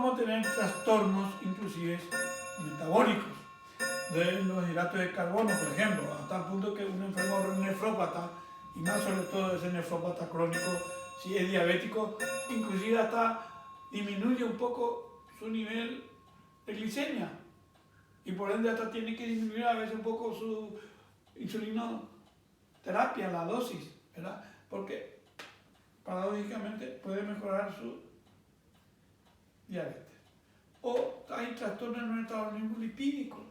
vamos a tener trastornos inclusive metabólicos de los hidratos de carbono, por ejemplo, hasta el punto que un enfermo nefrópata, y más sobre todo ese nefrópata crónico, si es diabético, inclusive hasta disminuye un poco su nivel de glicemia y por ende hasta tiene que disminuir a veces un poco su insulinoterapia, la dosis, ¿verdad? Porque paradójicamente puede mejorar su diabetes. O hay trastornos en el metabolismo lipídico,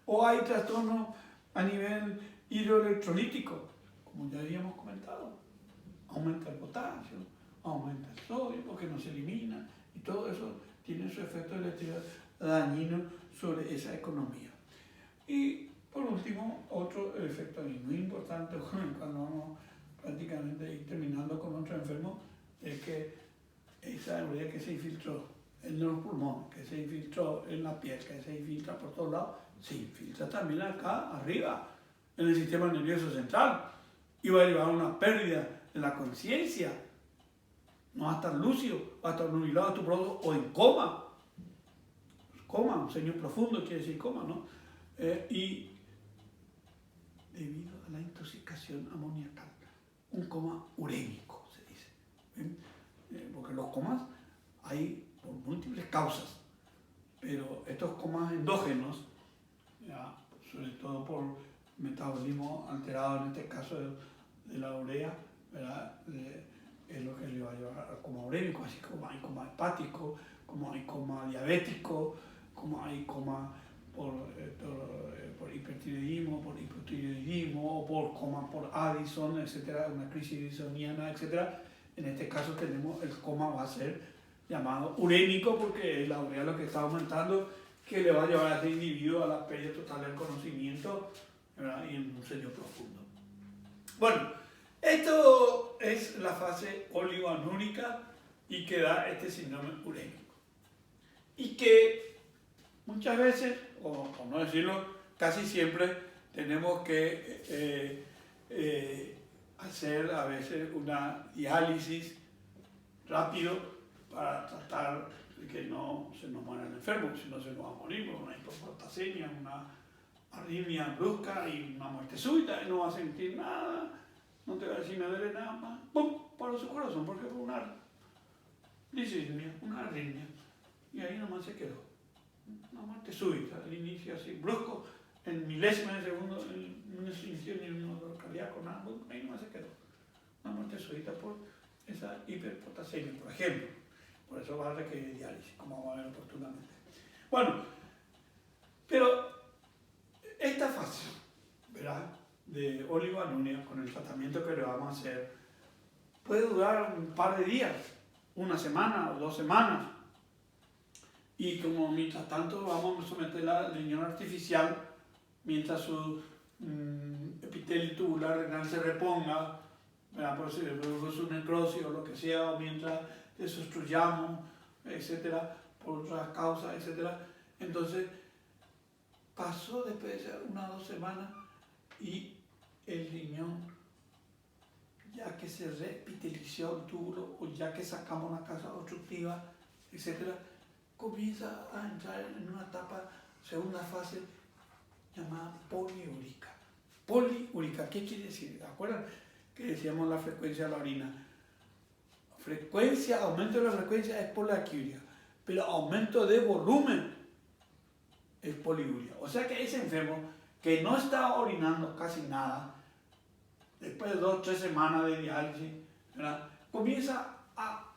o hay trastornos a nivel hidroelectrolítico, como ya habíamos comentado. Aumenta el potasio, aumenta el sodio porque no se elimina, y todo eso tiene su efecto dañino sobre esa economía. Y por último, otro efecto muy importante cuando vamos prácticamente ir terminando con nuestro enfermo, es que esa urea que se infiltró en los pulmones, que se infiltró en la piel, que se infiltra por todos lados, se infiltra también acá arriba, en el sistema nervioso central, y va a llevar a una pérdida de la conciencia. No vas a estar lúcido, vas a estar nubilado a tu producto o en coma. Coma, un sueño profundo quiere decir coma, ¿no? Y debido a la intoxicación amoníaca, un coma urémico, se dice. Porque los comas hay por múltiples causas, pero estos comas endógenos, ya, sobre todo por metabolismo alterado, en este caso de la urea, ¿verdad? Es lo que le va a llevar al coma urémico, así como hay coma hepático, como hay coma diabético, como hay coma por hipertiroidismo, por hipotiroidismo, o por coma por Addison, etcétera, una crisis addisoniana, etcétera. En este caso tenemos el coma va a ser llamado urémico porque la urea lo que está aumentando, que le va a llevar a este individuo a la pérdida total del conocimiento, ¿verdad? Y en un sueño profundo. Bueno, esto es la fase oligoanúrica y que da este síndrome urémico. Y que muchas veces, o por no decirlo, casi siempre tenemos que hacer a veces una diálisis rápido para tratar de que no se nos muera el enfermo, si no se nos va a morir por una hipopotasemia, una arritmia brusca y una muerte súbita, y no va a sentir nada, no te va a decir me duele nada más, ¡pum!, paró su corazón porque fue una disritmia, una arritmia, y ahí nomás se quedó. Una muerte súbita, al inicio así brusco, en milésimas de segundo, no se sintió ni un dolor cardíaco, nada, ahí nomás se quedó. Una muerte súbita por esa hiperpotasemia, por ejemplo. Por eso va a requerir diálisis, como vamos a ver oportunamente. Bueno, pero esta fase, ¿verdad?, de oligoanuria, con el tratamiento que le vamos a hacer, puede durar un par de días, una semana o 2 semanas. Y como mientras tanto vamos a someterla al riñón artificial, mientras su epitelio tubular renal se reponga, ¿verdad?, por si produce su necrosis o lo que sea, o mientras desobstruyamos, etcétera, por otras causas, etcétera. Entonces, pasó después de 1 o 2 semanas y el riñón, ya que se repitelició el túbulo o ya que sacamos una causa obstructiva, etcétera, comienza a entrar en una etapa, segunda fase, llamada poliúrica. Poliúrica, ¿qué quiere decir? ¿Se acuerdan que decíamos la frecuencia de la orina? Aumento de la frecuencia es poliaquiuria, pero aumento de volumen es poliuria. O sea que ese enfermo que no está orinando casi nada, después de 2 o 3 semanas de diálisis, ¿verdad?, comienza a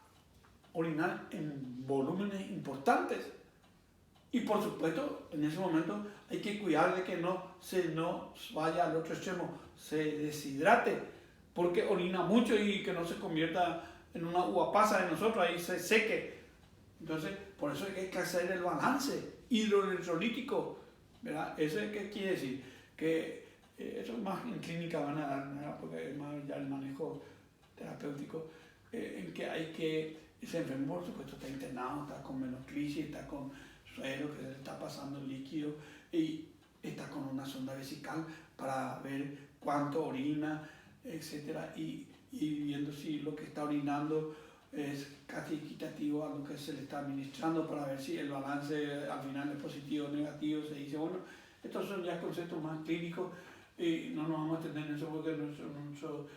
orinar en volúmenes importantes. Y por supuesto, en ese momento hay que cuidar de que no se nos vaya al otro extremo, se deshidrate, porque orina mucho y que no se convierta en una uva pasa de nosotros, ahí se seque. Entonces, por eso hay que hacer el balance hidroelectrolítico, ¿verdad? ¿Eso qué quiere decir? Que eso más en clínica van a dar, ¿verdad?, porque es más ya el manejo terapéutico, en que hay que, ese enfermo por supuesto está internado, está con menoclisis, está con suero que se le está pasando el líquido y está con una sonda vesical para ver cuánto orina, etcétera, y viendo si lo que está orinando es casi equitativo a lo que se le está administrando para ver si el balance al final es positivo o negativo. Se dice, bueno, estos son ya conceptos más clínicos y no nos vamos a tener en eso porque nuestro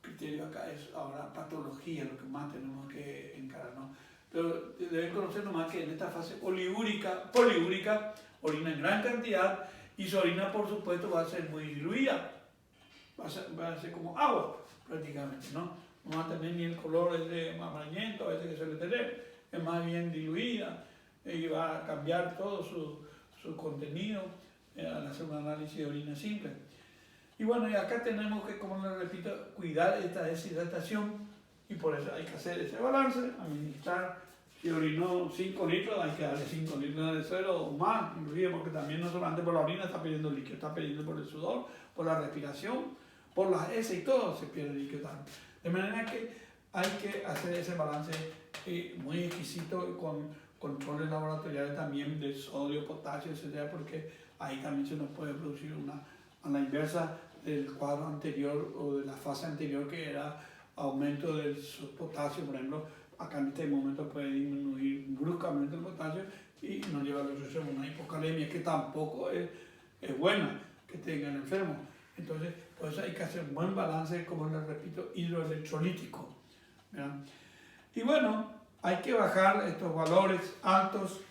criterio acá es ahora patología, lo que más tenemos que encarar, ¿no? Pero deben conocer nomás que en esta fase poliúrica, orina en gran cantidad y su orina, por supuesto, va a ser muy diluida, va a ser como agua prácticamente, ¿no? No va a tener ni el color ese amarillento a veces que suele tener, es más bien diluida y va a cambiar todo su contenido al hacer un análisis de orina simple. Y bueno, y acá tenemos que, como les repito, cuidar esta deshidratación y por eso hay que hacer ese balance, administrar. Si orinó 5 litros, hay que darle 5 litros de suero o más, inclusive, porque también no solamente por la orina está perdiendo líquido, está perdiendo por el sudor, por la respiración, por las heces y todo se pierde líquido también. De manera que hay que hacer ese balance muy exquisito con controles laboratoriales también de sodio, potasio, etc., porque ahí también se nos puede producir a la inversa del cuadro anterior o de la fase anterior, que era aumento del potasio, por ejemplo. Acá en este momento puede disminuir bruscamente el potasio y nos lleva a una hipocalemia, que tampoco es buena que tenga el enfermo. Entonces, por eso hay que hacer un buen balance, como les repito, hidroelectrolítico, ¿verdad? Y bueno, hay que bajar estos valores altos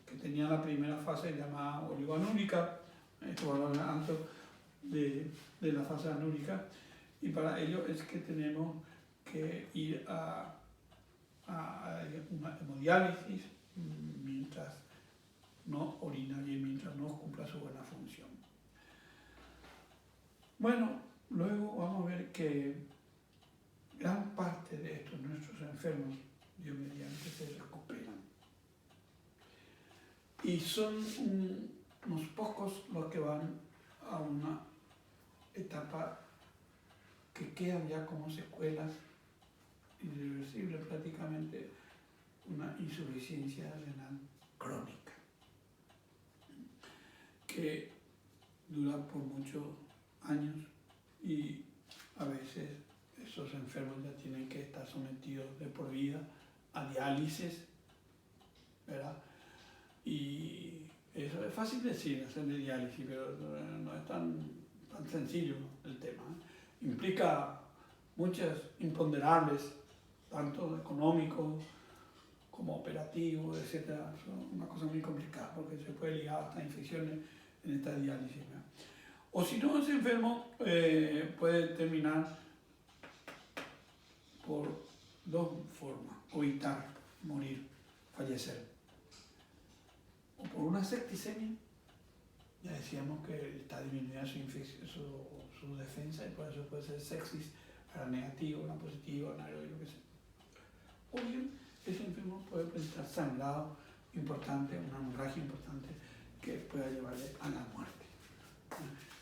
que tenía la primera fase llamada oligoanúrica, estos valores altos de la fase anúrica, y para ello es que tenemos que ir a una hemodiálisis mientras no orina bien, mientras no cumpla su buena función. Bueno, luego vamos a ver que gran parte de estos nuestros enfermos, Dios mediante, se recuperan. Y son unos pocos los que van a una etapa que quedan ya como secuelas irreversible, prácticamente una insuficiencia renal crónica que dura por muchos años y a veces esos enfermos ya tienen que estar sometidos de por vida a diálisis, ¿verdad? Y eso es fácil decir, hacer diálisis, pero no es tan sencillo el tema, ¿eh? Implica muchas imponderables, tanto económico como operativo, etc. Es una cosa muy complicada porque se puede ligar hasta infecciones en esta diálisis, ¿verdad? O si no, ese enfermo puede terminar por dos formas: evitar morir, fallecer, o por una septicemia. Ya decíamos que está disminuyendo su defensa y por eso puede ser sepsis, era negativo, una positiva, una lo que sea. O bien, ese enfermo puede presentar sangrado importante, una hemorragia importante que pueda llevarle a la muerte.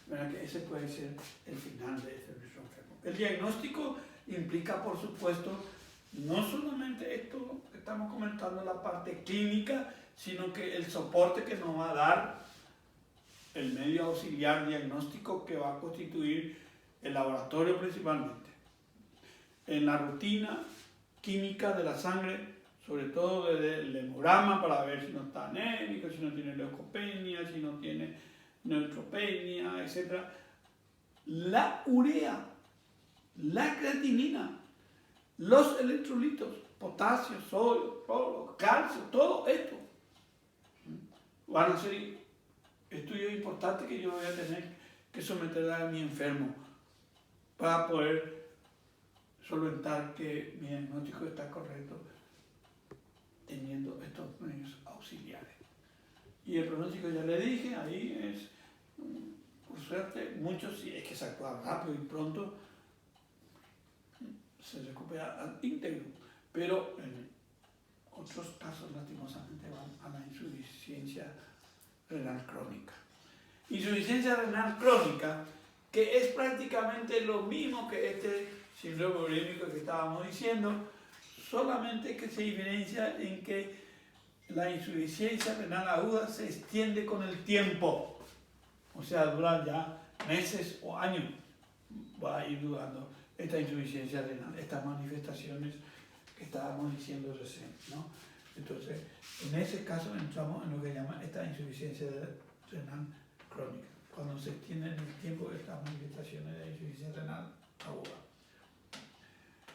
¿Verdad? Que ese puede ser el final de ese enfermo. El diagnóstico implica, por supuesto, no solamente esto que estamos comentando, la parte clínica, sino que el soporte que nos va a dar el medio auxiliar diagnóstico que va a constituir el laboratorio principalmente. En la rutina química de la sangre, sobre todo desde el hemograma para ver si no está anémico, si no tiene leucopenia, si no tiene neutropenia, etc. La urea, la creatinina, los electrolitos, potasio, sodio, cloro, calcio, todo esto van a ser estudios importantes que yo voy a tener que someter a mi enfermo para poder solventar que mi diagnóstico está correcto teniendo estos medios auxiliares. Y el pronóstico, ya le dije, ahí es, por suerte, muchos, si es que se actúa rápido y pronto, se recupera al íntegro, pero en otros casos lastimosamente van a la insuficiencia renal crónica. Insuficiencia renal crónica, que es prácticamente lo mismo que este síndrome urémico que estábamos diciendo, solamente que se diferencia en que la insuficiencia renal aguda se extiende con el tiempo, o sea, dura ya meses o años, va a ir durando esta insuficiencia renal, estas manifestaciones que estábamos diciendo recién, ¿no? Entonces, en ese caso entramos en lo que llama esta insuficiencia renal crónica, cuando se extiende en el tiempo estas manifestaciones de insuficiencia renal aguda.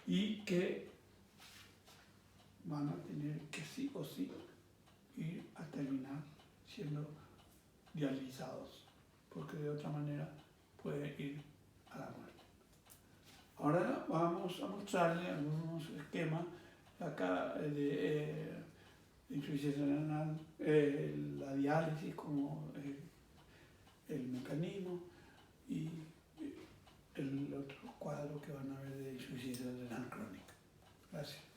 Y que van a tener que sí o sí ir a terminar siendo dializados, porque de otra manera puede ir a la muerte. Ahora vamos a mostrarle algunos esquemas acá de insuficiencia renal, la diálisis como el mecanismo y el otro cuadro que van a ver de insuficiencia renal crónica. Gracias.